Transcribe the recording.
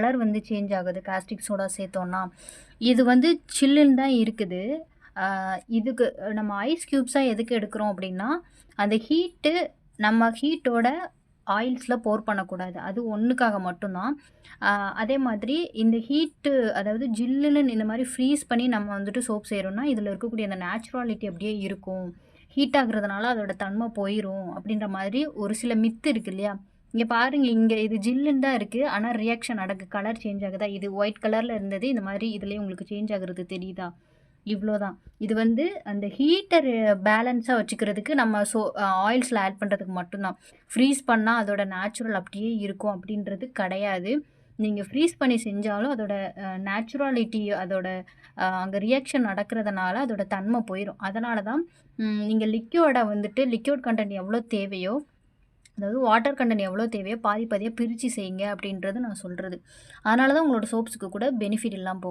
Colour வந்து change ஆகுது caustic soda சேர்த்தோன்னா. இது வந்து சில்லுன்னு தான் இருக்குது. ஆ இதுக்கு நம்ம ஐஸ் க்யூப்ஸா எதுக்கு எடுக்கிறோம் அப்படின்னா, அந்த ஹீட்டு நம்ம ஹீட்டோட ஆயில்ஸ்ல போர் பண்ணக்கூடாது. அது ஒண்ணுக்காக மட்டும் தான். ஆ அதே மாதிரி இந்த ஹீட்டு அதாவது ஜில்லுன்னு இந்த மாரி ஃப்ரீஸ் பண்ணி நம்ம வந்துட்டு சோப் செய்றோம்னா, இதில இருக்கக்கூடிய அந்த நேச்சுராலிட்டி அப்படியே இருக்கும். ஹீட் ஆகுறதுனால அதோட தன்மை போயிரும் அப்படின்ற மாதிரி ஒரு சில மித்து இருக்கு இல்லையா? இங்க பாருங்க, இங்க இது ஜில்லுன்னு தான் இருக்கு. ஆனா ரியாக்ஷன் நடக்கு. கலர் சேஞ்ச் ஆகுதா? இது ஒயிட் கலர்ல இருந்தது. இந்த மாரி இதுலயே உங்களுக்கு சேஞ்ச் ஆகுறது தெரியுதா? இவ்ளோதான். இது வந்து அந்த ஹீட்டர் பேலன்ஸா வச்சுக்கிறதுக்கு நம்ம ஆயில்ஸ்ல ஆட் பண்றதுக்கு மட்டும் தான். ஃப்ரீஸ் பண்ணா அதோட நேச்சுரல் அப்படியே இருக்கும் அப்படின்றது கிடையாது. நீங்க ஃப்ரீஸ் பண்ணி செஞ்சாலும் அதோட நேச்சுராலிட்டி அதோட அங்க ரியாக்ஷன் நடக்கிறதுனால அதோட தன்மை போயிரும். அதனால தான் நீங்க லிக்விட் கன்டென்ட் எவ்வளோ தேவையோ, அதாவது வாட்டர் கன்டென்ட் எவ்வளோ தேவையோ பாதி பாதியா பிரிச்சு செய்யுங்க அப்படின்றது நான் சொல்றது. அதனால தான் உங்களோட சோப்ஸுக்கு கூட பெனிஃபிட் இல்லாம போகும்.